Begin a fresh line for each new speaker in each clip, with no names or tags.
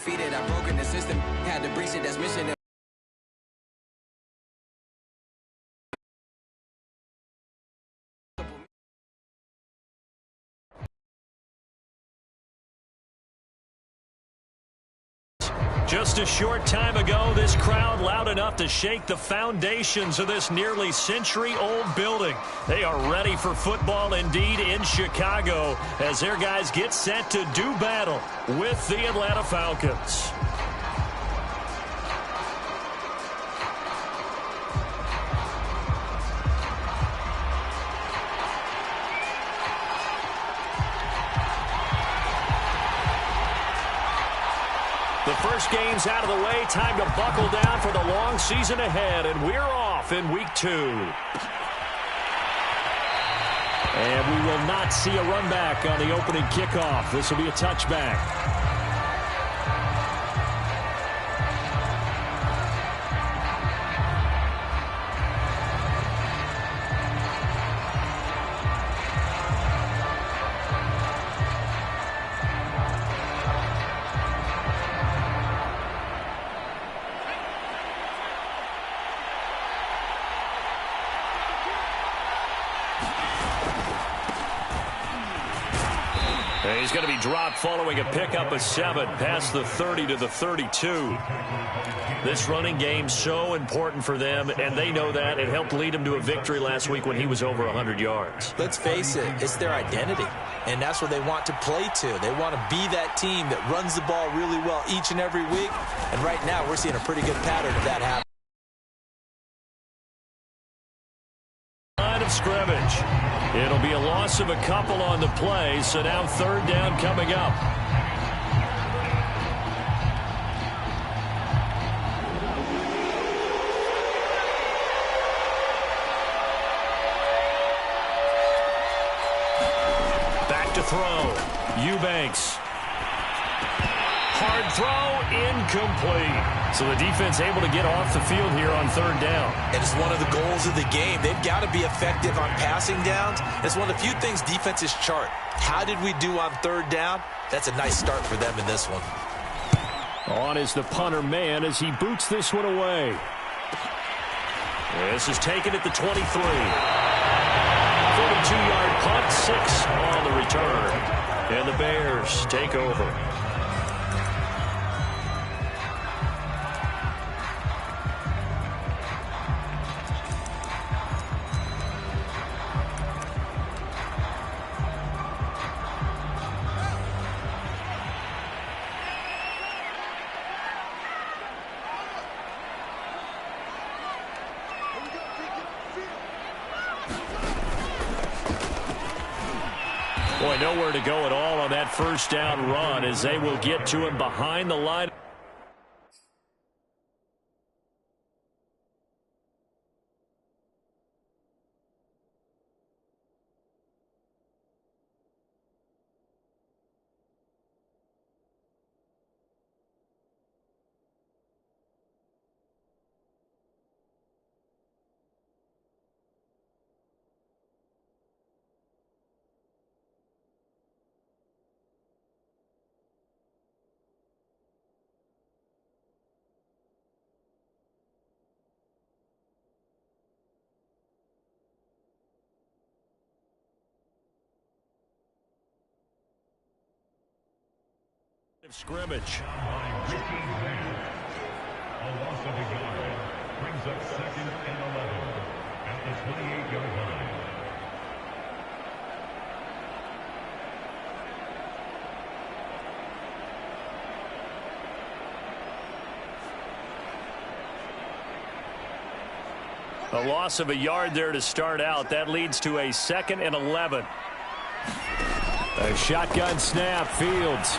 defeated. I've broken the system, had to breach it, that's mission.
Just a short time ago, this crowd loud enough to shake the foundations of this nearly century-old building. They are ready for football indeed in Chicago as their guys get set to do battle with the Atlanta Falcons. The first game's out of the way. Time to buckle down for the long season ahead. And we're off in week 2. And we will not see a run back on the opening kickoff. This will be a touchback. He's going to be dropped following a pickup of 7 past the 30 to the 32. This running game so important for them, and they know that. It helped lead him to a victory last week when he was over 100 yards.
Let's face it, it's their identity, and that's what they want to play to. They want to be that team that runs the ball really well each and every week, and right now we're seeing a pretty good pattern of that happening.
Line of scrimmage. It'll be a loss of a couple on the play, so now third down coming up. Back to throw. Eubanks. Hard throw, incomplete. So the defense able to get off the field here on third down.
And it's one of the goals of the game. They've got to be effective on passing downs. It's one of the few things defenses chart. How did we do on third down? That's a nice start for them in this one.
On is the punter man as he boots this one away. This is taken at the 23. 42-yard punt, 6 on the return. And the Bears take over. Boy, nowhere to go at all on that first down run as they will get to him behind the line. Scrimmage.
A loss of a yard brings up 2nd and 11 at the 28-yard line.
A loss of a yard there to start out. That leads to a 2nd and 11. A shotgun snap, Fields.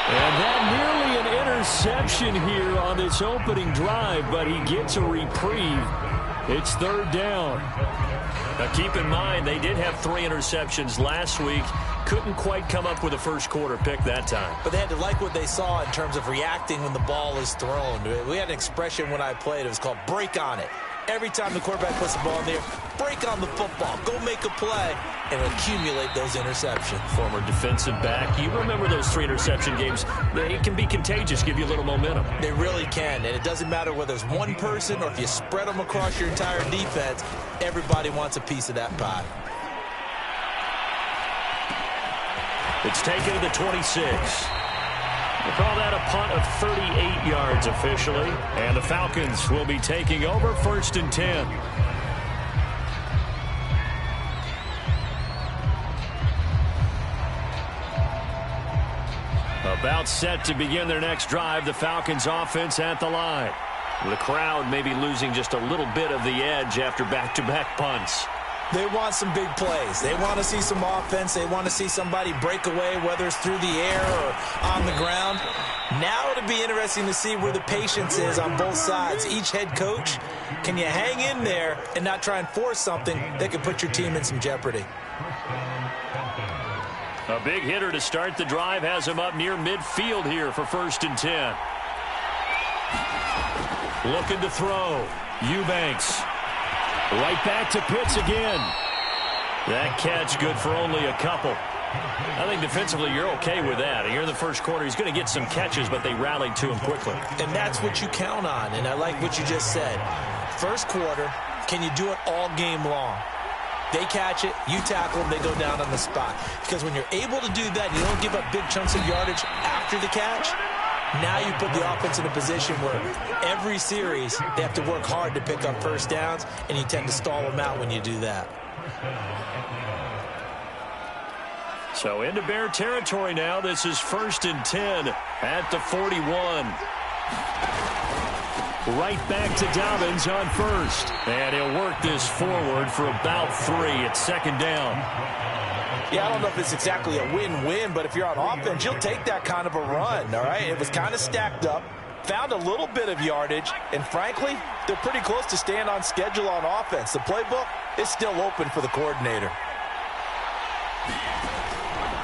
And that nearly an interception here on this opening drive, but he gets a reprieve. It's third down. Now keep in mind, they did have 3 interceptions last week. Couldn't quite come up with a first quarter pick that time.
But they had to like what they saw in terms of reacting when the ball is thrown. We had an expression when I played. It was called break on it. Every time the quarterback puts the ball in the air, break on the football. Go make a play. and accumulate those interceptions.
Former defensive back. You remember those 3 interception games. They can be contagious, give you a little momentum.
They really can, and it doesn't matter whether it's one person or if you spread them across your entire defense, everybody wants a piece of that pie.
It's taken to the 26. We'll call that a punt of 38 yards officially, and the Falcons will be taking over 1st and 10. About set to begin their next drive, the Falcons offense at the line. The crowd may be losing just a little bit of the edge after back-to-back punts.
They want some big plays. They want to see some offense. They want to see somebody break away, whether it's through the air or on the ground. Now it'll be interesting to see where the patience is on both sides. Each head coach, can you hang in there and not try and force something that could put your team in some jeopardy?
A big hitter to start the drive has him up near midfield here for 1st and 10. Looking to throw. Eubanks. Right back to Pitts again. That catch good for only a couple. I think defensively you're okay with that. Here in the first quarter, he's going to get some catches, but they rallied to him quickly.
And that's what you count on, and I like what you just said. First quarter, can you do it all game long? They catch it, you tackle them, they go down on the spot. Because when you're able to do that, you don't give up big chunks of yardage after the catch, now you put the offense in a position where every series they have to work hard to pick up first downs, and you tend to stall them out when you do that.
So into Bear territory now. This is 1st and 10 at the 41. Right back to Dobbins on first. And he'll work this forward for about 3 at 2nd down.
Yeah, I don't know if it's exactly a win-win, but if you're on offense, you'll take that kind of a run, all right? It was kind of stacked up, found a little bit of yardage, and frankly, they're pretty close to staying on schedule on offense. The playbook is still open for the coordinator.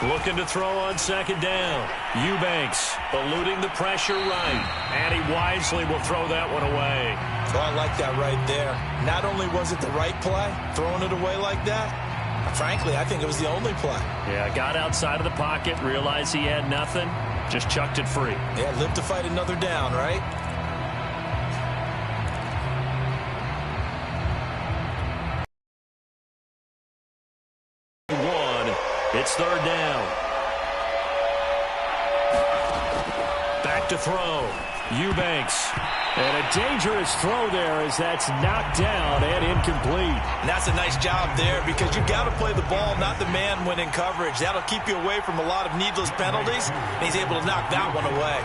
Looking to throw on 2nd down. Eubanks eluding the pressure right. And he wisely will throw that one away.
Oh, I like that right there. Not only was it the right play, throwing it away like that, frankly, I think it was the only play.
Yeah, got outside of the pocket, realized he had nothing, just chucked it free.
Yeah, live to fight another down, right?
It's 3rd down. Back to throw. Eubanks. And a dangerous throw there as that's knocked down and incomplete.
And that's a nice job there because you've got to play the ball, not the man when in coverage. That'll keep you away from a lot of needless penalties, and he's able to knock that one away.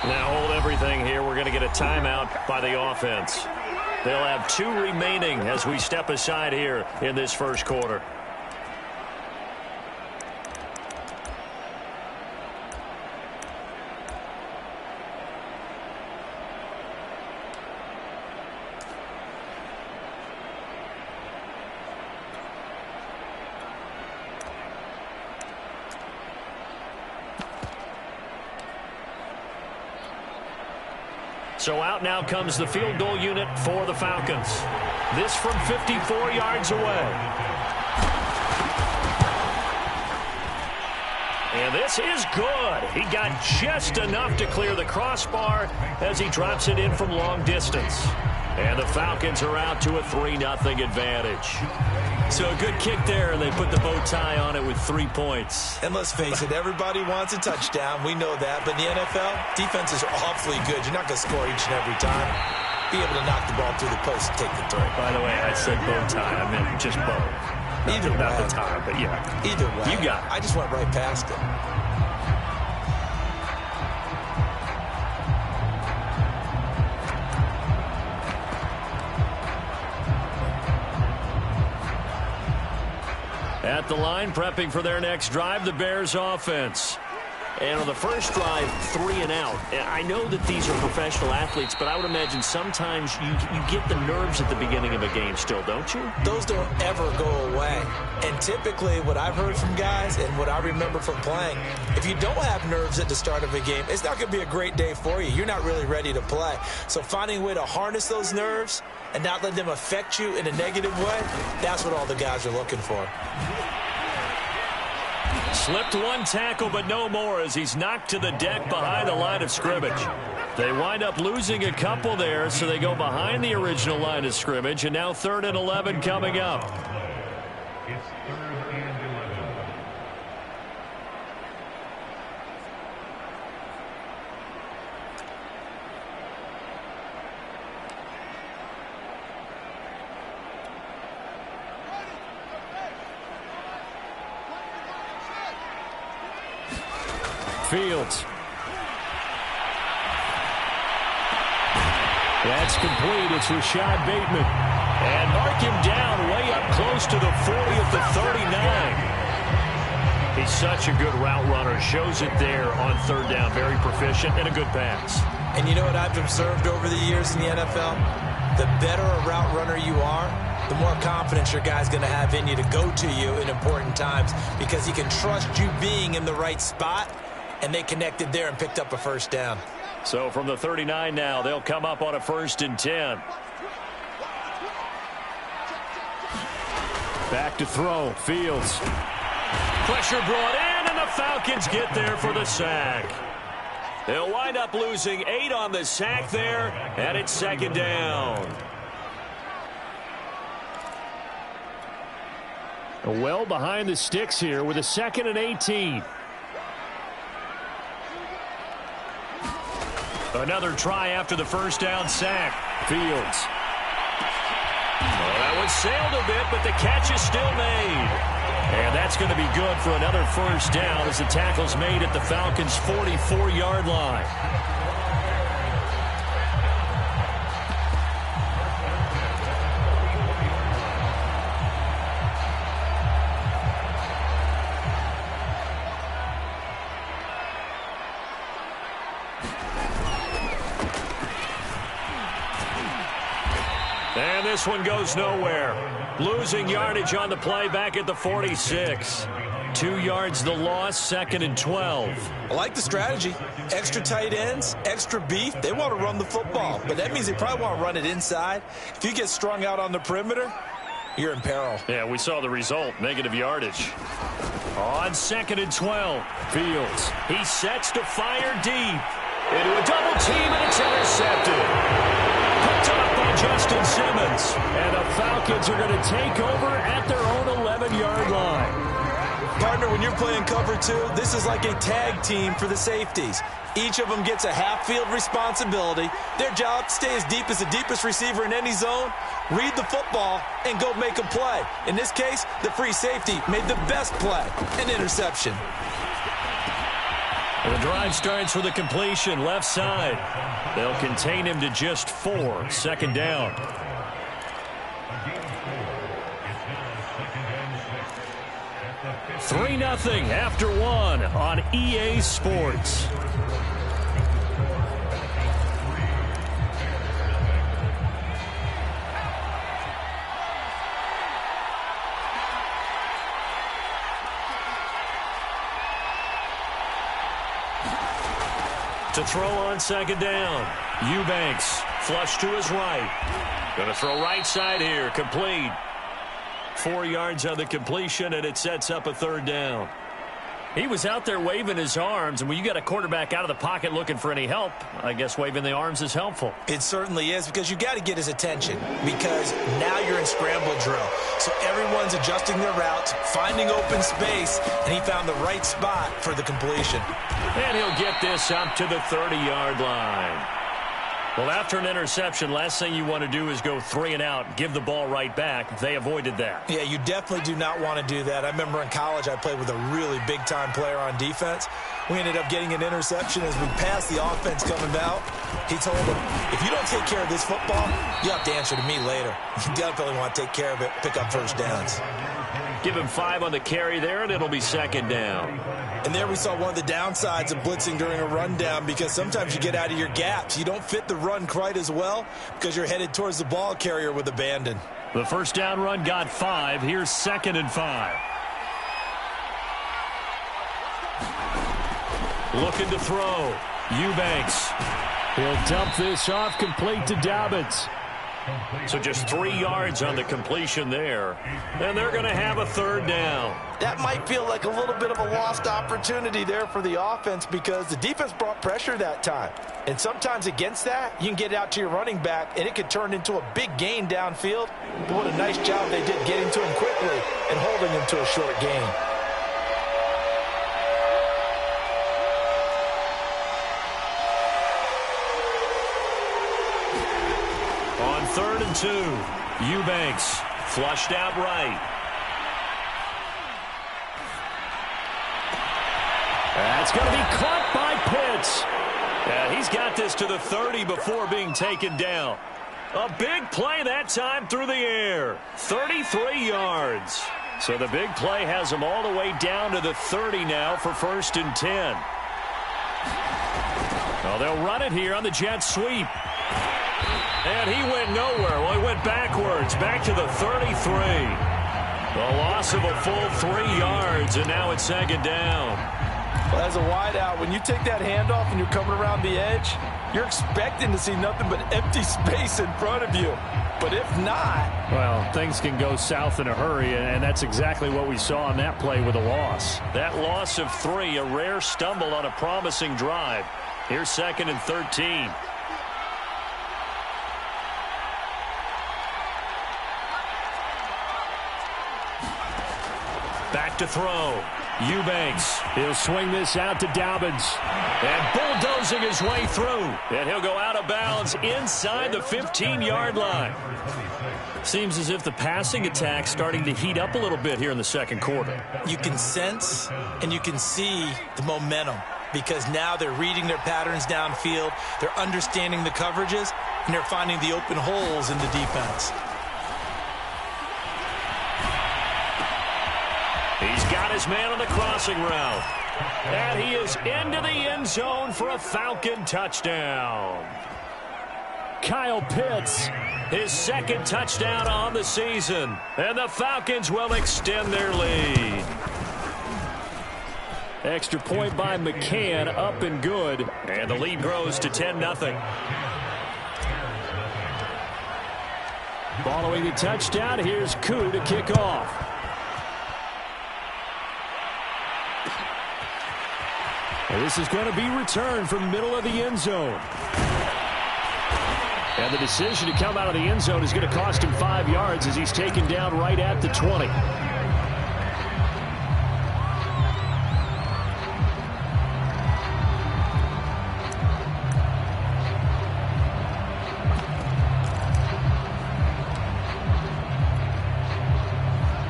Now hold everything here. We're going to get a timeout by the offense. They'll have 2 remaining as we step aside here in this first quarter. So out now comes the field goal unit for the Falcons. This from 54 yards away. And this is good. He got just enough to clear the crossbar as he drops it in from long distance. And the Falcons are out to a 3-0 advantage. So a good kick there, and they put the bow tie on it with 3 points.
And let's face it, everybody wants a touchdown. We know that. But in the NFL, defenses are awfully good. You're not going to score each and every time. Be able to knock the ball through the post and take the throw.
By the way, I said bow tie. I meant just bow.
Either way.
Not the tie, but yeah.
Either way.
You got it.
I just went right past it.
At the line, prepping for their next drive, the Bears offense. And on the first drive, 3 and out. I know that these are professional athletes, but I would imagine sometimes you get the nerves at the beginning of a game still, don't you?
Those don't ever go away. And typically what I've heard from guys and what I remember from playing, if you don't have nerves at the start of a game, it's not going to be a great day for you. You're not really ready to play. So finding a way to harness those nerves and not let them affect you in a negative way, that's what all the guys are looking for.
Slipped one tackle, but no more as he's knocked to the deck behind the line of scrimmage. They wind up losing a couple there, so they go behind the original line of scrimmage, and now 3rd and 11 coming up.
It's 3rd and 11.
Fields. That's complete. It's Rashad Bateman. And mark him down way up close to the 40 at the 39. He's such a good route runner. Shows it there on 3rd down. Very proficient and a good pass.
And you know what I've observed over the years in the NFL? The better a route runner you are, the more confidence your guy's going to have in you to go to you in important times because he can trust you being in the right spot. And they connected there and picked up a 1st down.
So from the 39 now, they'll come up on a 1st and 10. Back to throw. Fields. Pressure brought in, and the Falcons get there for the sack. They'll wind up losing 8 on the sack there, and it's 2nd down. Well behind the sticks here with a 2nd and 18. Another try after the 1st down sack. Fields. Well, that one sailed a bit, but the catch is still made. And that's going to be good for another 1st down as the tackle's made at the Falcons' 44-yard line. And this one goes nowhere. Losing yardage on the play back at the 46. 2 yards the loss, 2nd and 12.
I like the strategy. Extra tight ends, extra beef. They want to run the football, but that means they probably want to run it inside. If you get strung out on the perimeter, you're in peril.
Yeah, we saw the result, negative yardage. On 2nd and 12, Fields. He sets to fire deep. Into a double team, and it's intercepted. Picked up by Justin Simmons. And the Falcons are going to take over at their own 11-yard line.
Partner, when you're playing cover 2, this is like a tag team for the safeties. Each of them gets a half-field responsibility. Their job, stay as deep as the deepest receiver in any zone, read the football, and go make a play. In this case, the free safety made the best play, an interception.
And the drive starts with a completion left side. They'll contain him to just 4, 2nd down. 3-0 after 1 on EA Sports. To throw on 2nd down. Eubanks flush to his right. Going to throw right side here. Complete. 4 yards on the completion, and it sets up a 3rd down. He was out there waving his arms, and when you got a quarterback out of the pocket looking for any help, I guess waving the arms is helpful.
It certainly is, because you got to get his attention, because now you're in scramble drill. So everyone's adjusting their routes, finding open space, and he found the right spot for the completion.
And he'll get this up to the 30-yard line. Well, after an interception, last thing you want to do is go 3 and out, give the ball right back. They avoided that.
Yeah, you definitely do not want to do that. I remember in college I played with a really big-time player on defense. We ended up getting an interception as we passed the offense coming out. He told him, if you don't take care of this football, you have to answer to me later. You definitely want to take care of it, pick up 1st downs.
Give him 5 on the carry there, and it'll be 2nd down.
And there we saw one of the downsides of blitzing during a rundown, because sometimes you get out of your gaps. You don't fit the run quite as well because you're headed towards the ball carrier with abandon.
The first down run got 5. Here's 2nd and 5. Looking to throw. Eubanks. He'll dump this off, complete to Dobbins. So just 3 yards on the completion there. And they're going to have a 3rd down.
That might feel like a little bit of a lost opportunity there for the offense, because the defense brought pressure that time. And sometimes against that, you can get it out to your running back, and it could turn into a big gain downfield. But what a nice job they did getting to him quickly and holding him to a short gain.
On 3rd and 2, Eubanks flushed out right. That's going to be caught by Pitts. Yeah, he's got this to the 30 before being taken down. A big play that time through the air. 33 yards. So the big play has him all the way down to the 30 now for 1st and 10. Well, they'll run it here on the jet sweep. And he went nowhere. Well, he went backwards, back to the 33. The loss of a full 3 yards, and now it's 2nd down.
Well, as a wideout, when you take that handoff and you're coming around the edge, you're expecting to see nothing but empty space in front of you. But if not...
Well, things can go south in a hurry, and that's exactly what we saw on that play with a loss. That loss of 3, a rare stumble on a promising drive. Here's 2nd and 13. Back to throw. Eubanks. He'll swing this out to Dobbins. And bulldozing his way through. And he'll go out of bounds inside the 15-yard line. Seems as if the passing attack's starting to heat up a little bit here in the 2nd quarter.
You can sense and you can see the momentum, because now they're reading their patterns downfield, they're understanding the coverages, and they're finding the open holes in the defense.
He's got his man on the crossing route. And he is into the end zone for a Falcon touchdown. Kyle Pitts, his 2nd touchdown on the season. And the Falcons will extend their lead. Extra point by McCann, up and good. And the lead grows to 10-0. Following the touchdown, here's Koo to kick off. And this is going to be returned from middle of the end zone. And the decision to come out of the end zone is going to cost him 5 yards as he's taken down right at the 20.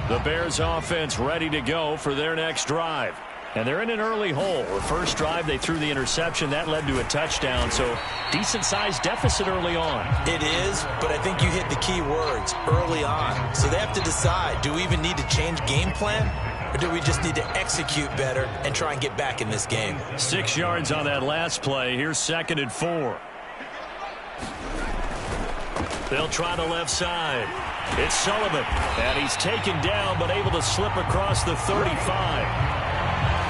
The Bears offense ready to go for their next drive. And they're in an early hole. The first drive, they threw the interception. That led to a touchdown, so decent-sized deficit early on.
It is, but I think you hit the key words, early on. So they have to decide, do we even need to change game plan, or do we just need to execute better and try and get back in this game?
6 yards on that last play. Here's 2nd and 4. They'll try the left side. It's Sullivan, and he's taken down but able to slip across the 35.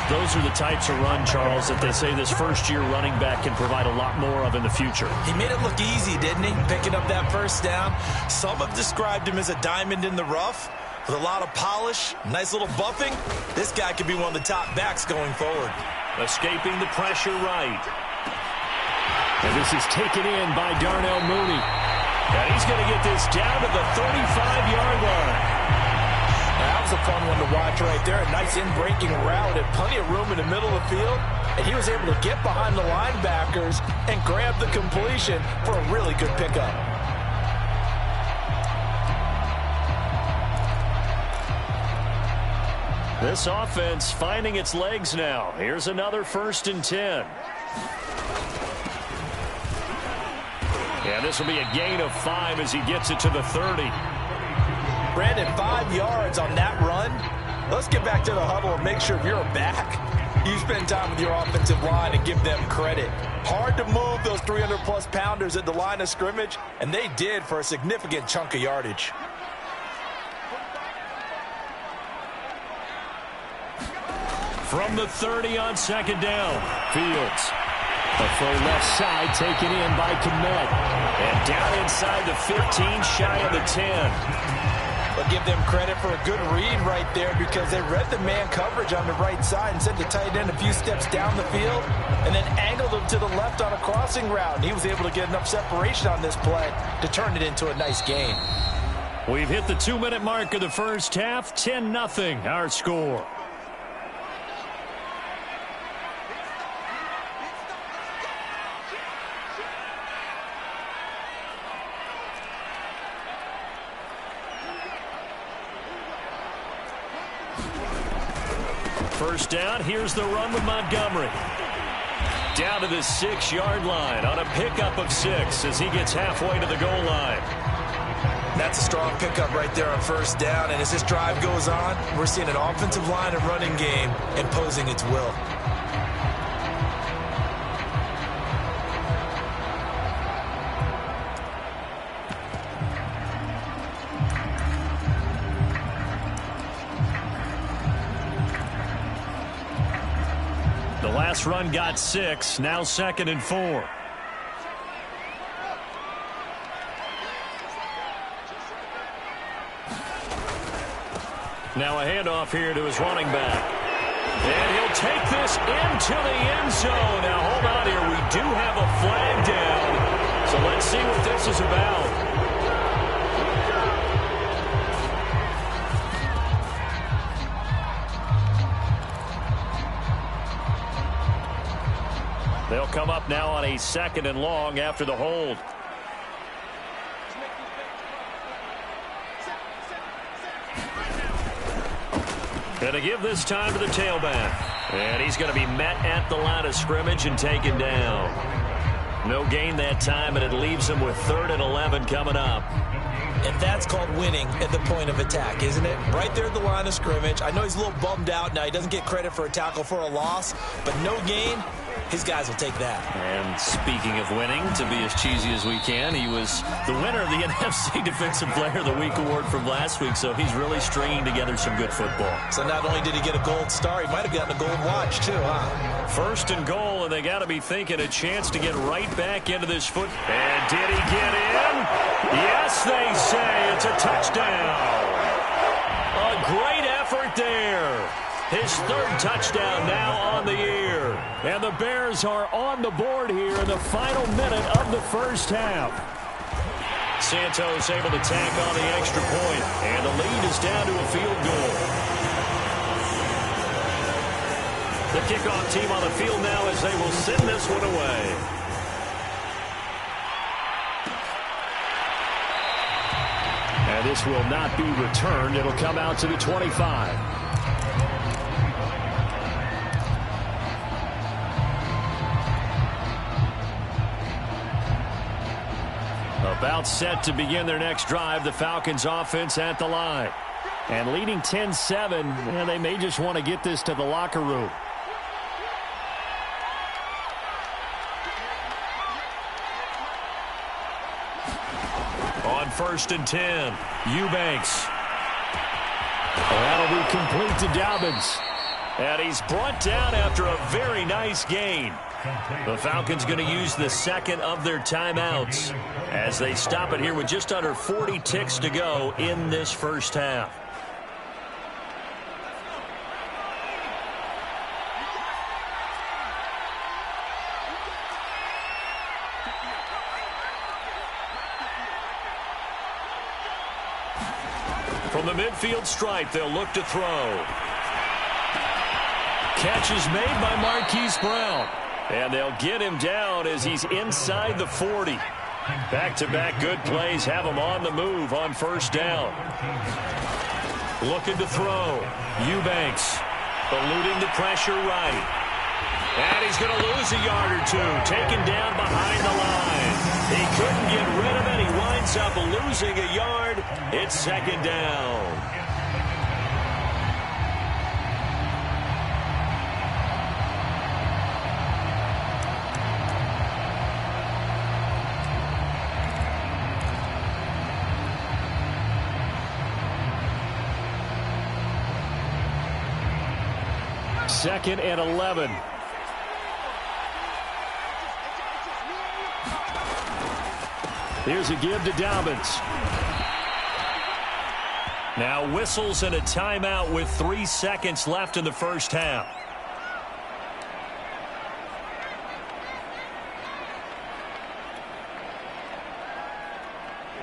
Those are the types of run, Charles, that they say this first-year running back can provide a lot more of in the future.
He made it look easy, didn't he? Picking up that first down. Some have described him as a diamond in the rough with a lot of polish, nice little buffing. This guy could be one of the top backs going forward.
Escaping the pressure right. And this is taken in by Darnell Mooney. And he's going to get this down to the 35-yard line.
That was a fun one to watch right there. A nice in-breaking route and plenty of room in the middle of the field. And he was able to get behind the linebackers and grab the completion for a really good pickup.
This offense finding its legs now. Here's another 1st and 10. And this will be a gain of 5 as he gets it to the 30.
Brandon, 5 yards on that run. Let's get back to the huddle and make sure if you're a back, You spend time with your offensive line and give them credit. Hard to move those 300-plus pounders at the line of scrimmage, and they did for a significant chunk of yardage.
From the 30 on second down, Fields. The full left side taken in by Kmet. And down inside the 15, shy of the 10.
But give them credit for a good read right there because they read the man coverage on the right side and sent the tight end a few steps down the field and then angled him to the left on a crossing route. And he was able to get enough separation on this play to turn it into a nice gain.
We've hit the 2-minute mark of the first half. 10-0 our score. First down, here's the run with Montgomery. Down to the 6-yard line on a pickup of 6 as he gets halfway to the goal line.
That's a strong pickup right there on first down, and as this drive goes on, we're seeing an offensive line and running game imposing its will.
Last run got 6, now 2nd and 4. Now a handoff here to his running back. And he'll take this into the end zone. Now hold on here, we do have a flag down. So let's see what this is about. They'll come up now on a 2nd and long after the hold. Going to give this time to the tailback. And he's going to be met at the line of scrimmage and taken down. No gain that time, and it leaves him with 3rd and 11 coming up.
And that's called winning at the point of attack, isn't it? Right there at the line of scrimmage. I know he's a little bummed out now. He doesn't get credit for a tackle for a loss, but no gain. His guys will take that.
And speaking of winning, to be as cheesy as we can, he was the winner of the NFC Defensive Player of the Week award from last week, so he's really stringing together some good football.
So not only did he get a gold star, he might have gotten a gold watch too, huh?
1st and goal, and they got to be thinking a chance to get right back into this foot. And did he get in? Yes, they say it's a touchdown. A great effort there. His 3rd touchdown now on the year. And the Bears are on the board here in the final minute of the first half. Santos able to tack on the extra point, and the lead is down to a field goal. The kickoff team on the field now as they will send this one away. And this will not be returned. It'll come out to the 25. About set to begin their next drive, the Falcons offense at the line. And leading 10-7, and they may just want to get this to the locker room. On 1st and 10, Eubanks. That'll be complete to Dobbins. And he's brought down after a very nice gain. The Falcons going to use the 2nd of their timeouts as they stop it here with just under 40 ticks to go in this first half. From the midfield stripe, they'll look to throw. Catch is made by Marquise Brown. And they'll get him down as he's inside the 40. Back-to-back good plays have him on the move on 1st down. Looking to throw. Eubanks eluding the pressure right. And he's going to lose a yard or 2. Taken down behind the line. He couldn't get rid of it. He winds up losing a yard. It's 2nd down. 2nd and 11. Here's a give to Dobbins. Now whistles and a timeout with 3 seconds left in the first half.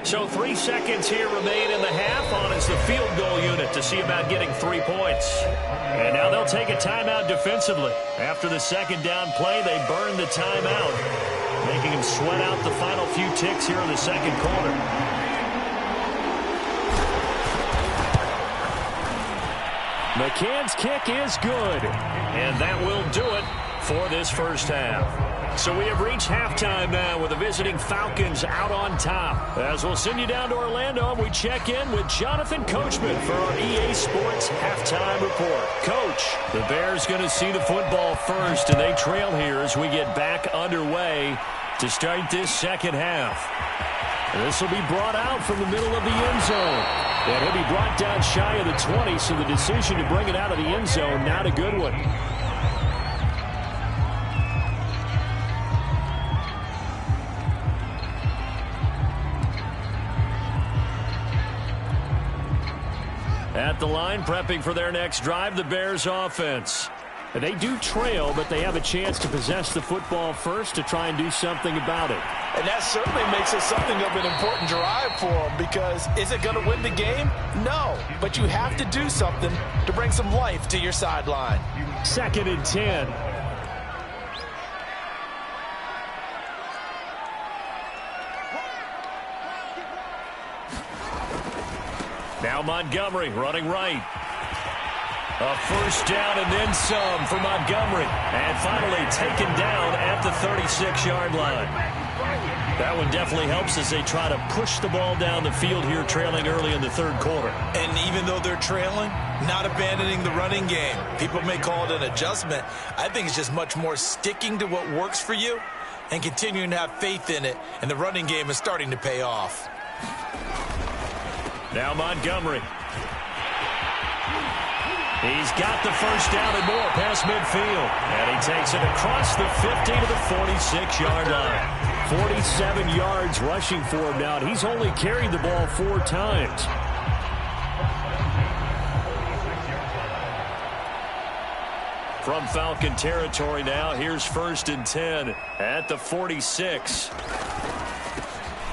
So 3 seconds here remain in the half. On is the field goal unit to see about getting 3 points. And now they'll take a timeout defensively. After the second down play, they burn the timeout, making them sweat out the final few ticks here in the second quarter. McCann's kick is good. And that will do it for this first half. So we have reached halftime now with the visiting Falcons out on top. As we'll send you down to Orlando, and we check in with Jonathan Coachman for our EA Sports Halftime Report. Coach, the Bears going to see the football first, and they trail here as we get back underway to start this second half. This will be brought out from the middle of the end zone. And he'll be brought down shy of the 20, so the decision to bring it out of the end zone, not a good one. At the line, prepping for their next drive, the Bears offense. And they do trail, but they have a chance to possess the football first to try and do something about it.
And that certainly makes it something of an important drive for them, because is it going to win the game? No, but you have to do something to bring some life to your sideline.
2nd and 10. Now Montgomery running right. A first down and then some for Montgomery. And finally taken down at the 36-yard line. That one definitely helps as they try to push the ball down the field here, trailing early in the third quarter.
And even though they're trailing, not abandoning the running game. People may call it an adjustment. I think it's just much more sticking to what works for you and continuing to have faith in it. And the running game is starting to pay off.
Now Montgomery. He's got the first down and more past midfield. And he takes it across the 50 to the 46-yard line. 47 yards rushing for him now. And he's only carried the ball 4 times. From Falcon territory now, here's 1st and 10 at the 46.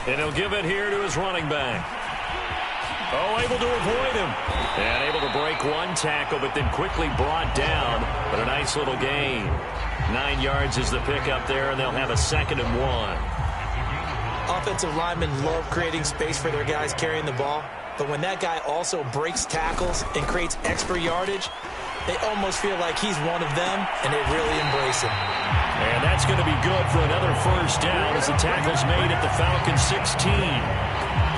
And he'll give it here to his running back. Oh, able to avoid him. And able to break one tackle, but then quickly brought down. But a nice little gain. 9 yards is the pickup there, and they'll have a 2nd and 1.
Offensive linemen love creating space for their guys carrying the ball. But when that guy also breaks tackles and creates extra yardage, they almost feel like he's one of them, and they really embrace him.
And that's going to be good for another first down as the tackle's made at the Falcons 16.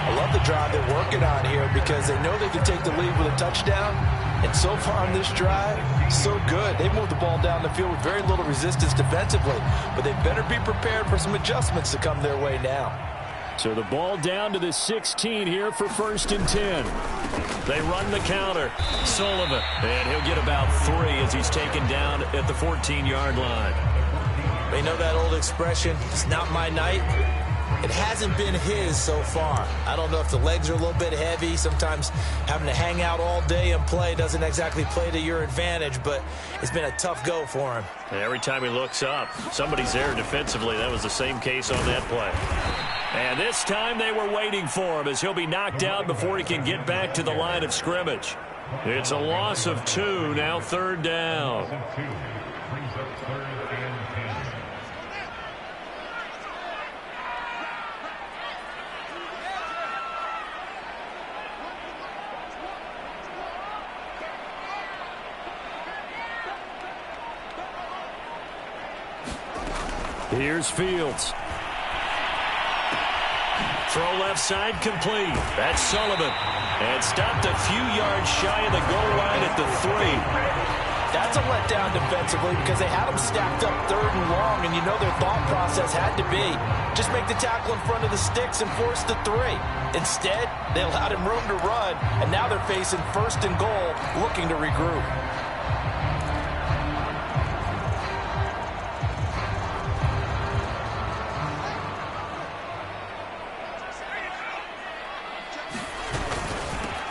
I love the drive they're working on here because they know they can take the lead with a touchdown. And so far on this drive, so good. They moved the ball down the field with very little resistance defensively. But they better be prepared for some adjustments to come their way now.
So the ball down to the 16 here for 1st and 10. They run the counter. Sullivan. And he'll get about 3 as he's taken down at the 14-yard line.
They know that old expression, it's not my night. It hasn't been his so far. I don't know if the legs are a little bit heavy. Sometimes having to hang out all day and play doesn't exactly play to your advantage, but it's been a tough go for him.
And every time he looks up, somebody's there defensively. That was the same case on that play. And this time they were waiting for him as he'll be knocked out before he can get back to the line of scrimmage. It's a loss of 2, now 3rd down. Here's Fields. Throw left side complete. That's Sullivan. And stopped a few yards shy of the goal line at the 3.
That's a letdown defensively because they had them stacked up 3rd and long, and you know their thought process had to be just make the tackle in front of the sticks and force the 3. Instead, they allowed him room to run, and now they're facing 1st and goal, looking to regroup.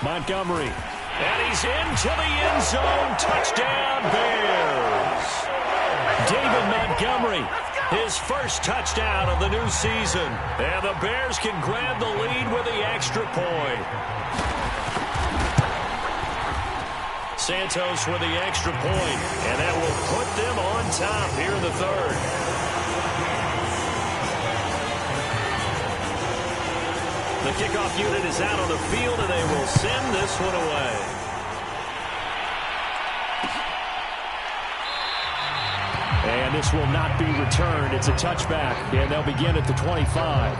Montgomery. And he's into the end zone. Touchdown, Bears. David Montgomery, his first touchdown of the new season. And the Bears can grab the lead with the extra point. Santos with the extra point, and that will put them on top here in the third. The kickoff unit is out on the field, and they will send this one away. And this will not be returned. It's a touchback, and they'll begin at the 25.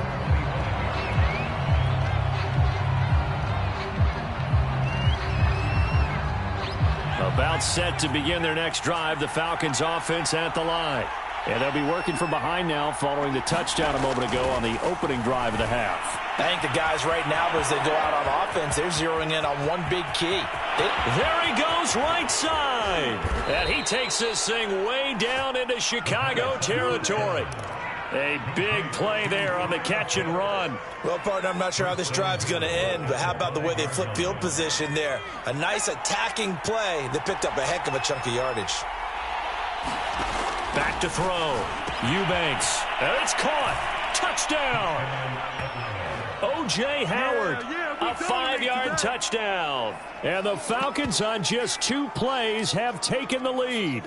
About set to begin their next drive, the Falcons offense at the line. And they'll be working from behind now following the touchdown a moment ago on the opening drive of the half.
I think the guys right now, as they go out on offense, they're zeroing in on one big key.
There he goes, right side. And he takes this thing way down into Chicago territory. A big play there on the catch and run.
Well, partner, I'm not sure how this drive's going to end, but how about the way they flip field position there? A nice attacking play that picked up a heck of a chunk of yardage.
Back to throw. Eubanks. And it's caught. Touchdown. O.J. Howard. A 5-yard touchdown. And the Falcons on just 2 plays have taken the lead.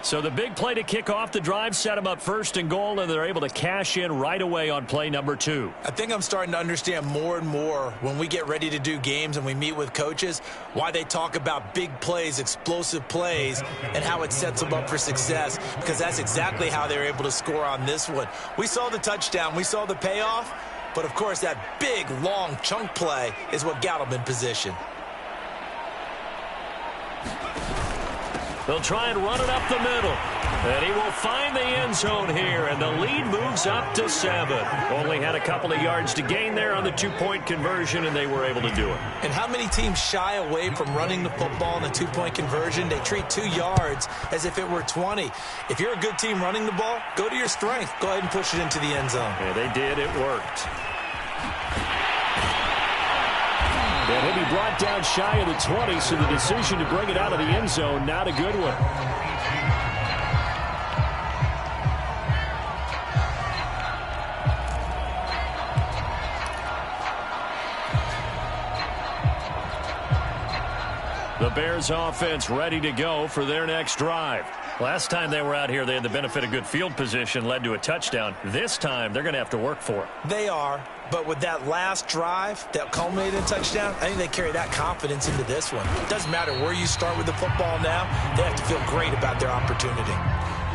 So the big play to kick off the drive set them up first and goal, and they're able to cash in right away on play number 2.
I think I'm starting to understand more and more when we get ready to do games and we meet with coaches why they talk about big plays, explosive plays, and how it sets them up for success, because that's exactly how they're able to score on this one. We saw the touchdown. We saw the payoff. But, of course, that big, long chunk play is what got them in position.
They'll try and run it up the middle. And he will find the end zone here, and the lead moves up to 7. Only had a couple of yards to gain there on the 2-point conversion, and they were able to do it.
And how many teams shy away from running the football in a 2-point conversion? They treat 2 yards as if it were 20. If you're a good team running the ball, go to your strength. Go ahead and push it into the end zone.
Yeah, they did. It worked. And he'll be brought down shy of the 20, so the decision to bring it out of the end zone, not a good one. The Bears offense ready to go for their next drive. Last time they were out here, they had the benefit of good field position, led to a touchdown. This time, they're going to have to work for it.
They are, but with that last drive that culminated in touchdown, I think they carry that confidence into this one. It doesn't matter where you start with the football now. They have to feel great about their opportunity.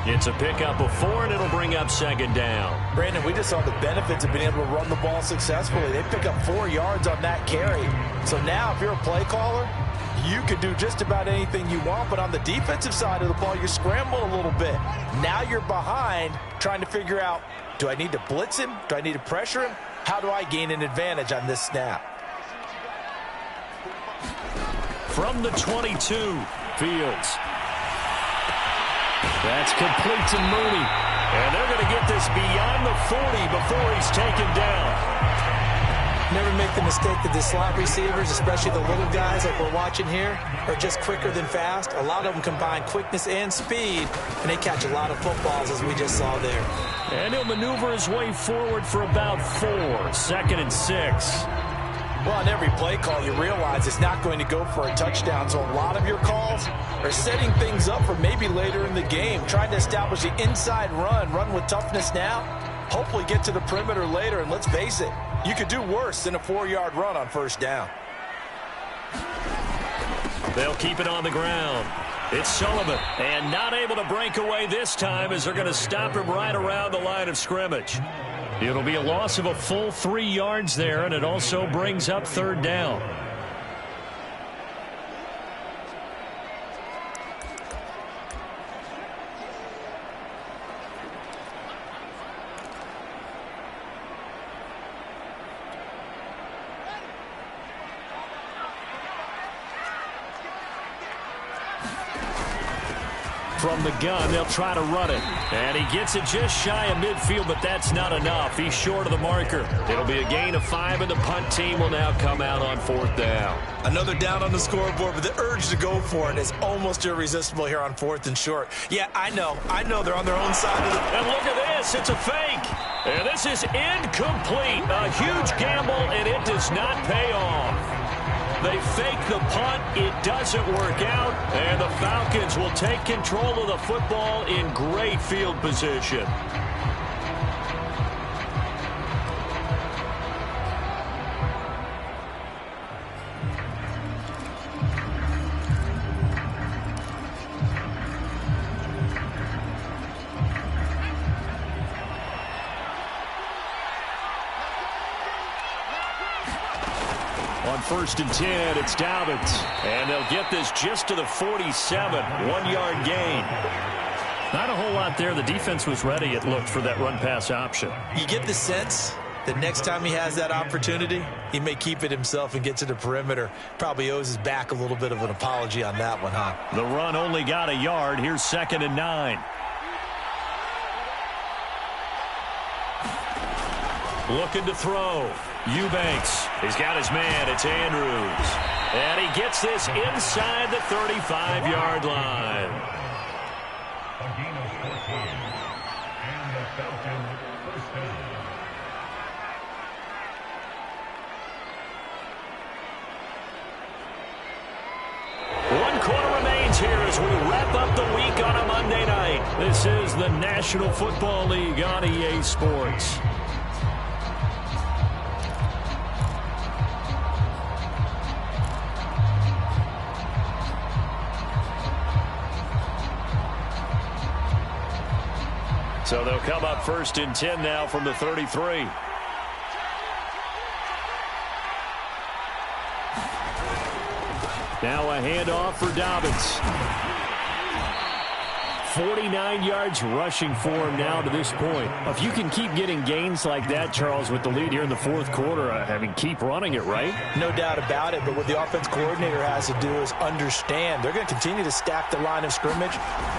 It's a pickup of 4, and it'll bring up 2nd down.
Brandon, we just saw the benefits of being able to run the ball successfully. They pick up 4 yards on that carry. So now, if you're a play caller, you can do just about anything you want, but on the defensive side of the ball, you scramble a little bit. Now you're behind trying to figure out, do I need to blitz him? Do I need to pressure him? How do I gain an advantage on this snap?
From the 22, Fields. That's complete to Mooney. And they're going to get this beyond the 40 before he's taken down.
Never make the mistake that the slot receivers, especially the little guys like we're watching here, are just quicker than fast. A lot of them combine quickness and speed, and they catch a lot of footballs, as we just saw there.
And he'll maneuver his way forward for about 4, 2nd and 6.
Well, on every play call, you realize it's not going to go for a touchdown, so a lot of your calls are setting things up for maybe later in the game, trying to establish the inside run with toughness now, hopefully get to the perimeter later, and let's face it, you could do worse than a 4-yard run on 1st down.
They'll keep it on the ground. It's Sullivan, and not able to break away this time as they're going to stop him right around the line of scrimmage. It'll be a loss of a full 3 yards there, and it also brings up 3rd down. From the gun, they'll try to run it. And he gets it just shy of midfield, but that's not enough. He's short of the marker. It'll be a gain of 5, and the punt team will now come out on 4th down.
Another down on the scoreboard, but the urge to go for it is almost irresistible here on 4th and short. Yeah, I know they're on their own side of the...
And look at this, it's a fake. And this is incomplete. A huge gamble, and it does not pay off. They fake the punt. It doesn't work out. And the Falcons will take control of the football in great field position. On 1st and 10, it's Dobbins. And they'll get this just to the 47. 1-yard gain. Not a whole lot there. The defense was ready, it looked, for that run-pass option.
You get the sense that next time he has that opportunity, he may keep it himself and get to the perimeter. Probably owes his back a little bit of an apology on that one, huh?
The run only got a yard. Here's 2nd and 9. Looking to throw. Eubanks. He's got his man. It's Andrews. And he gets this inside the 35-yard line.
A gain of 14. And the Falcons first down.
One quarter remains here as we wrap up the week on a Monday night. This is the National Football League on EA Sports. So they'll come up 1st and 10 now from the 33. Now a handoff for Dobbins. 49 yards rushing for him now to this point. If you can keep getting gains like that, Charles, with the lead here in the 4th quarter, I mean, keep running it, right?
No doubt about it, but what the offense coordinator has to do is understand. They're going to continue to stack the line of scrimmage.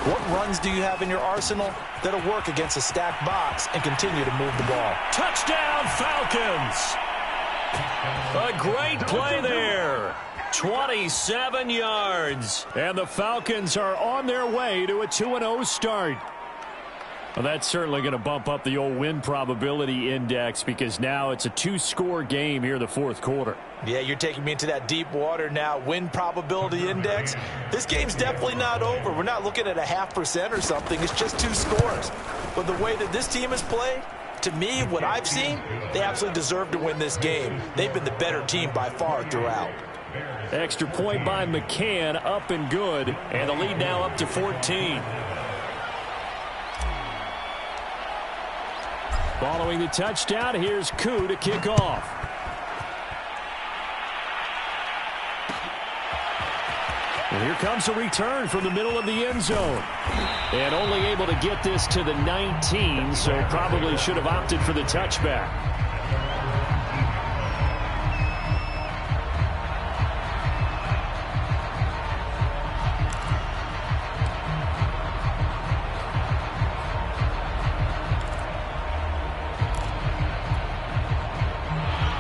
What runs do you have in your arsenal that'll work against a stacked box and continue to move the ball?
Touchdown, Falcons! A great play there. 27 yards. And the Falcons are on their way to a 2-0 start. Well, that's certainly going to bump up the old win probability index because now it's a 2-score game here in the 4th quarter.
Yeah, you're taking me into that deep water now. Win probability index. This game's definitely not over. We're not looking at a 0.5% or something. It's just 2 scores. But the way that this team has played, to me, what I've seen, they absolutely deserve to win this game. They've been the better team by far throughout.
Extra point by McCann, up and good. And the lead now up to 14. Following the touchdown, here's Koo to kick off. And here comes a return from the middle of the end zone. And only able to get this to the 19, so probably should have opted for the touchback.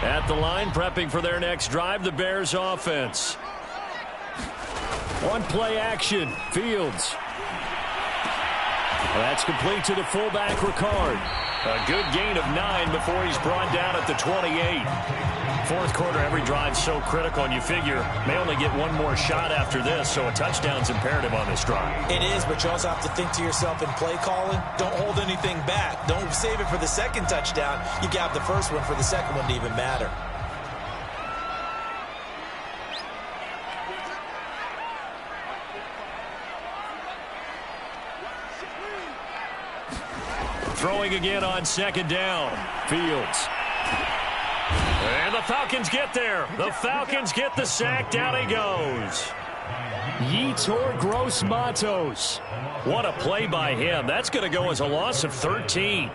At the line, prepping for their next drive, the Bears offense. One play action, Fields. That's complete to the fullback, Ricard. A good gain of 9 before he's brought down at the 28. 4th quarter, every drive's so critical, and you figure may only get one more shot after this, so a touchdown's imperative on this drive.
It is, but you also have to think to yourself in play calling, don't hold anything back. Don't save it for the second touchdown. You got the first one for the second one to even matter.
Throwing again on 2nd down. Fields. And the Falcons get there. The Falcons get the sack. Down he goes. Yetur Gross-Matos. What a play by him. That's going to go as a loss of 13.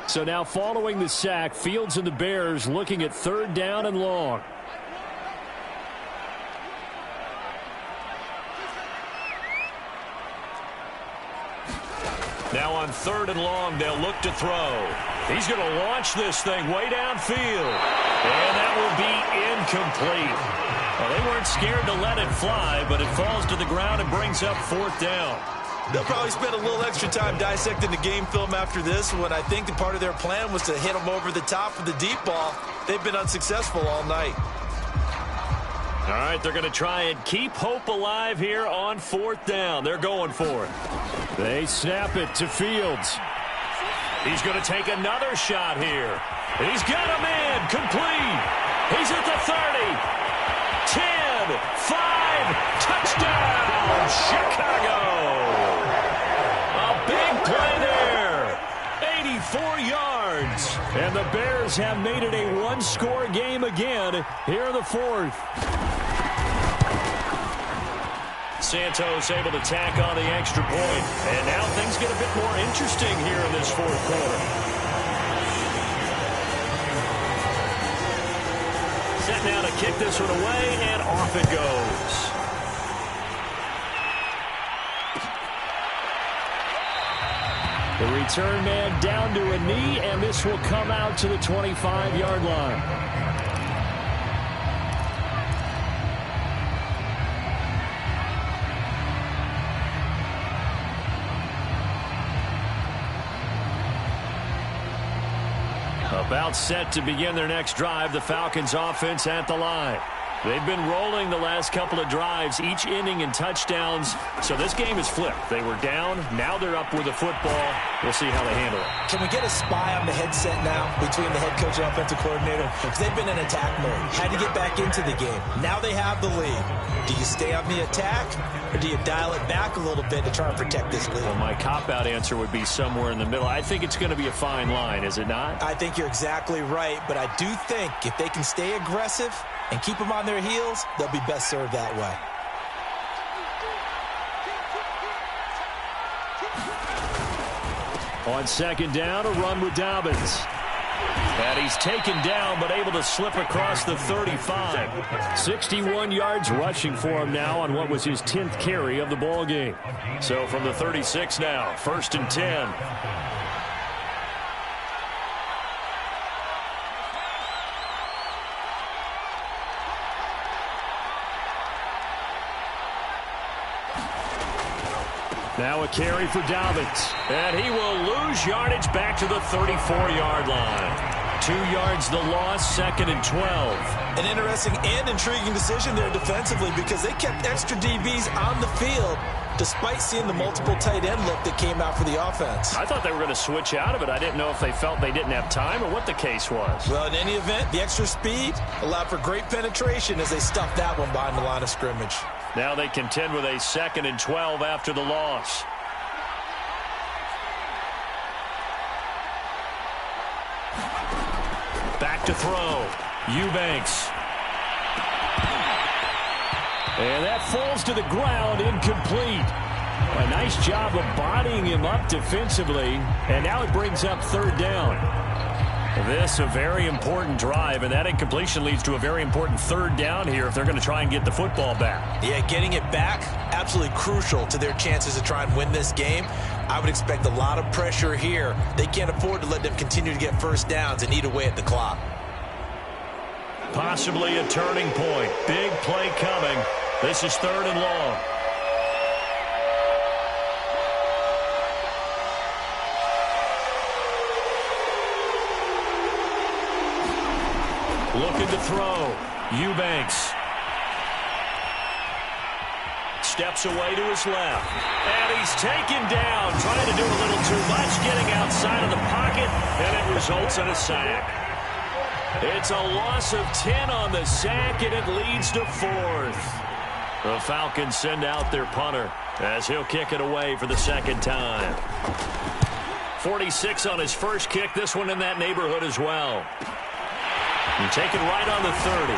So now following the sack, Fields and the Bears looking at 3rd down and long. Now on 3rd and long, they'll look to throw. He's going to launch this thing way downfield. And that will be incomplete. Well, they weren't scared to let it fly, but it falls to the ground and brings up 4th down.
They'll probably spend a little extra time dissecting the game film after this when I think the part of their plan was to hit them over the top of the deep ball. They've been unsuccessful all night.
All right, they're going to try and keep hope alive here on 4th down. They're going for it. They snap it to Fields. He's going to take another shot here. He's got a man complete. He's at the 30. 10, 5, touchdown, Chicago. A big play there. 84 yards. And the Bears have made it a one-score game again here in the 4th. Santos able to tack on the extra point. And now things get a bit more interesting here in this 4th quarter. Set now to kick this one away, and off it goes. The return man down to a knee, and this will come out to the 25-yard line. About set to begin their next drive, the Falcons offense at the line. They've been rolling the last couple of drives, each inning in touchdowns. So this game is flipped. They were down. Now they're up with the football. We'll see how they handle it.
Can we get a spy on the headset now between the head coach and offensive coordinator? Because they've been in attack mode. Had to get back into the game. Now they have the lead. Do you stay on the attack, or do you dial it back a little bit to try and protect this lead?
Well, my cop-out answer would be somewhere in the middle. I think it's going to be a fine line, is it not?
I think you're exactly right, but I do think if they can stay aggressive and keep them on their heels, they'll be best served that way.
On 2nd down, a run with Dobbins. And he's taken down, but able to slip across the 35. 61 yards rushing for him now on what was his 10th carry of the ball game. So from the 36 now, 1st and 10. Now a carry for Dobbins. And he will lose yardage back to the 34-yard line. 2 yards the loss, 2nd and 12.
An interesting and intriguing decision there defensively because they kept extra DBs on the field despite seeing the multiple tight end look that came out for the offense.
I thought they were going to switch out of it. I didn't know if they felt they didn't have time or what the case was.
Well, in any event, the extra speed allowed for great penetration as they stuffed that one behind the line of scrimmage.
Now they contend with a 2nd and 12 after the loss. Back to throw. Eubanks. And that falls to the ground, incomplete. A nice job of bodying him up defensively. And now it brings up 3rd down. This a very important drive, and that incompletion leads to a very important 3rd down here if they're going to try and get the football back.
Yeah, getting it back, absolutely crucial to their chances to try and win this game. I would expect a lot of pressure here. They can't afford to let them continue to get first downs and eat away at the clock.
Possibly a turning point. Big play coming. This is 3rd and long. Looking to throw. Eubanks. Steps away to his left. And he's taken down. Trying to do a little too much. Getting outside of the pocket. And it results in a sack. It's a loss of 10 on the sack, and it leads to 4th. The Falcons send out their punter as he'll kick it away for the 2nd time. 46 on his first kick. This one in that neighborhood as well. And taken right on the 30.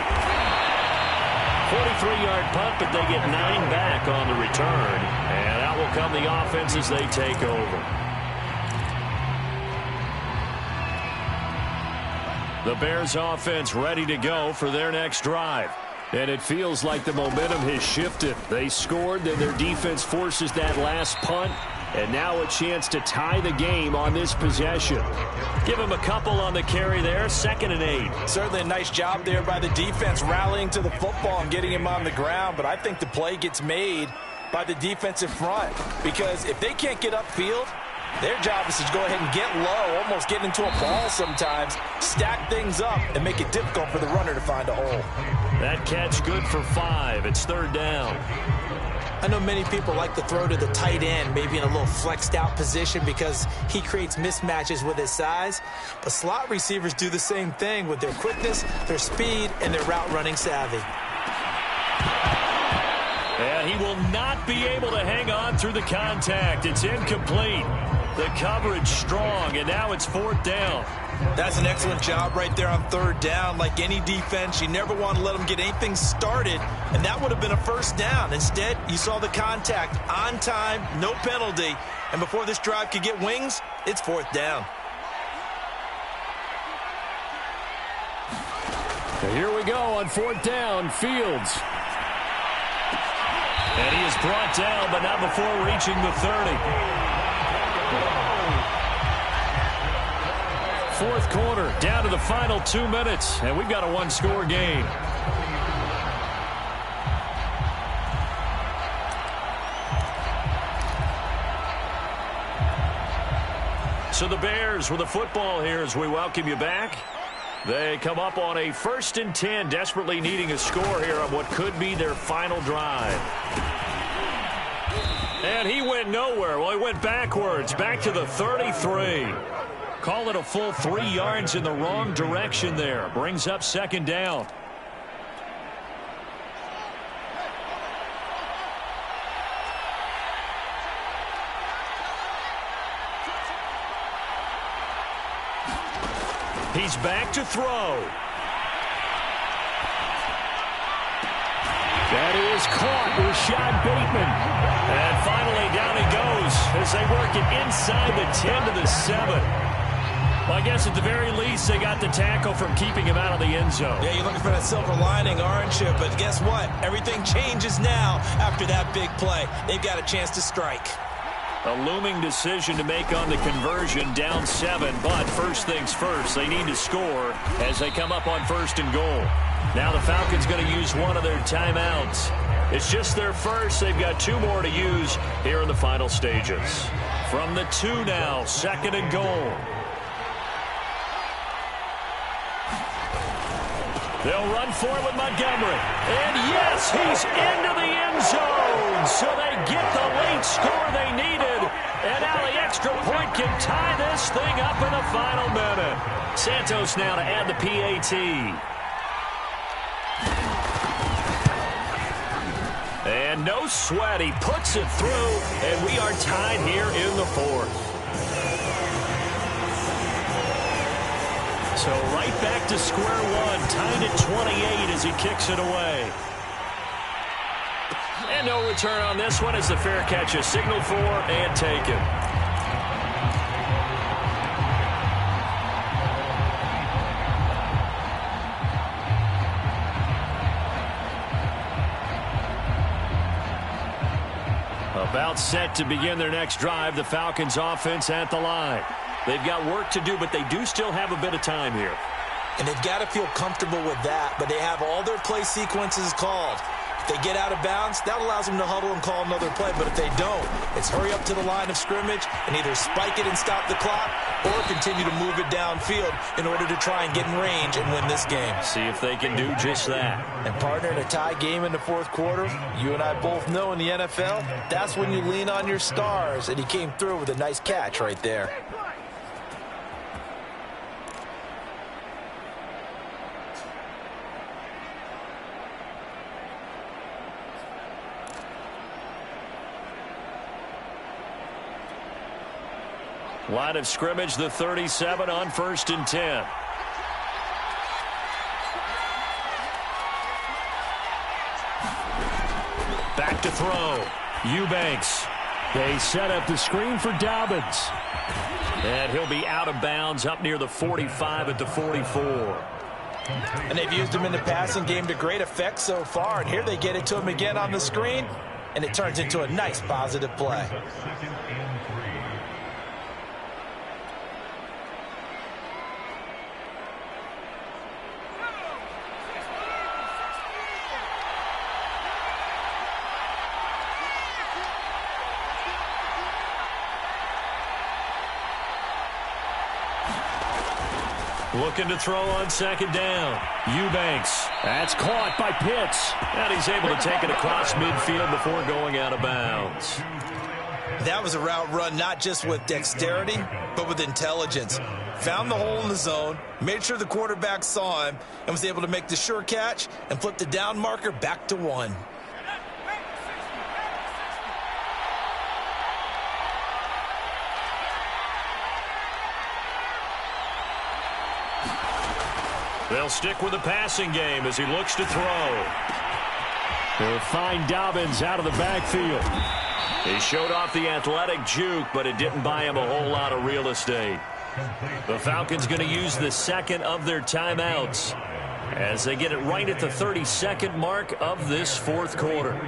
43-yard punt, but they get 9 back on the return. And out will come the offense as they take over. The Bears offense ready to go for their next drive. And it feels like the momentum has shifted. They scored, then their defense forces that last punt. And now a chance to tie the game on this possession. Give him a couple on the carry there, 2nd and 8.
Certainly a nice job there by the defense rallying to the football and getting him on the ground. But I think the play gets made by the defensive front. Because if they can't get upfield, their job is to go ahead and get low, almost get into a ball sometimes, stack things up, and make it difficult for the runner to find a hole.
That catch good for 5. It's 3rd down.
I know many people like to throw to the tight end, maybe in a little flexed out position because he creates mismatches with his size. But slot receivers do the same thing with their quickness, their speed, and their route running savvy.
And he will not be able to hang on through the contact. It's incomplete. The coverage strong, and now it's 4th down.
That's an excellent job right there on 3rd down. Like any defense, you never want to let them get anything started, and that would have been a 1st down. Instead, you saw the contact on time, no penalty, and before this drive could get wings, it's 4th down.
And here we go on 4th down, Fields. And he is brought down, but not before reaching the 30. 4th quarter, down to the final 2 minutes, and we've got a 1-score game. So the Bears with the football here as we welcome you back. They come up on a 1st and 10, desperately needing a score here on what could be their final drive. And he went nowhere. Well, he went backwards, back to the 33. Call it a full 3 yards in the wrong direction there. Brings up 2nd down. He's back to throw. That is caught. Rashad Bateman. And finally down he goes as they work it inside the 10 to the 7. Well, I guess at the very least, they got the tackle from keeping him out of the end zone.
Yeah, you're looking for that silver lining, aren't you? But guess what? Everything changes now after that big play. They've got a chance to strike.
A looming decision to make on the conversion, down 7. But first things first, they need to score as they come up on 1st and goal. Now the Falcons going to use one of their timeouts. It's just their first. They've got 2 more to use here in the final stages. From the 2 now, 2nd and goal. They'll run for it with Montgomery. And yes, he's into the end zone. So they get the late score they needed. And now the extra point can tie this thing up in the final minute. Santos now to add the PAT. And no sweat. He puts it through. And we are tied here in the 4th. So right back to square one, tied at 28 as he kicks it away. And no return on this one as the fair catch is signaled for and taken. About set to begin their next drive, the Falcons offense at the line. They've got work to do, but they do still have a bit of time here.
And they've got to feel comfortable with that, but they have all their play sequences called. If they get out of bounds, that allows them to huddle and call another play, but if they don't, it's hurry up to the line of scrimmage and either spike it and stop the clock or continue to move it downfield in order to try and get in range and win this game.
See if they can do just that.
And partner, in a tie game in the 4th quarter, you and I both know in the NFL, that's when you lean on your stars, and he came through with a nice catch right there.
Line of scrimmage, the 37 on 1st and 10. Back to throw. Eubanks. They set up the screen for Dobbins. And he'll be out of bounds up near the 45 at the 44.
And they've used him in the passing game to great effect so far. And here they get it to him again on the screen, and it turns into a nice positive play.
Looking to throw on second down. Eubanks. That's caught by Pitts. And he's able to take it across midfield before going out of bounds.
That was a route run not just with dexterity, but with intelligence. Found the hole in the zone, made sure the quarterback saw him, and was able to make the sure catch and flip the down marker back to 1.
They'll stick with the passing game as he looks to throw. They'll find Dobbins out of the backfield. He showed off the athletic juke, but it didn't buy him a whole lot of real estate. The Falcons going to use the second of their timeouts as they get it right at the 32nd mark of this fourth quarter.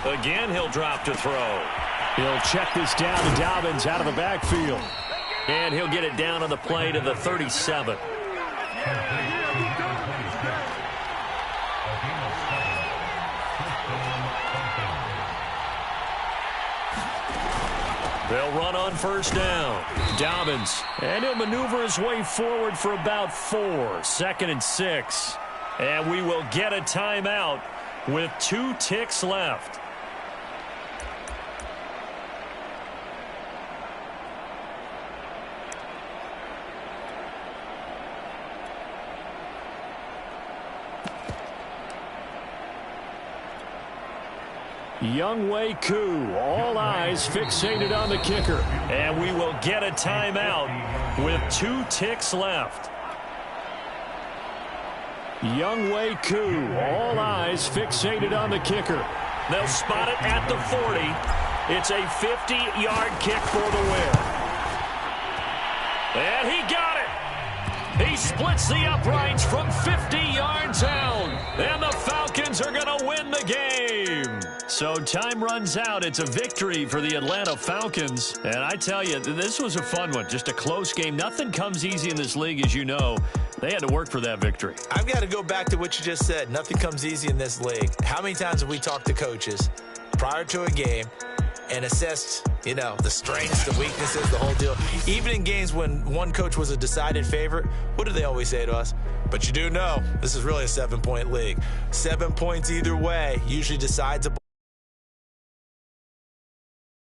Again, he'll drop to throw. He'll check this down to Dobbins out of the backfield. And he'll get it down on the play to the 37. They'll run on first down. Dobbins. And he'll maneuver his way forward for about 4. 2nd and 6. And we will get a timeout with 2 ticks left. Younghoe Koo, all eyes fixated on the kicker. And we will get a timeout with 2 ticks left. Younghoe Koo, all eyes fixated on the kicker. They'll spot it at the 40. It's a 50-yard kick for the win. And he got it. He splits the uprights from 50 yards out. And the Falcons are going to win the game. So time runs out. It's a victory for the Atlanta Falcons. And I tell you, this was a fun one. Just a close game. Nothing comes easy in this league, as you know. They had to work for that victory.
I've got to go back to what you just said. Nothing comes easy in this league. How many times have we talked to coaches prior to a game and assessed, you know, the strengths, the weaknesses, the whole deal? Even in games when one coach was a decided favorite, what do they always say to us? But you do know this is really a 7-point league. 7 points either way usually decides a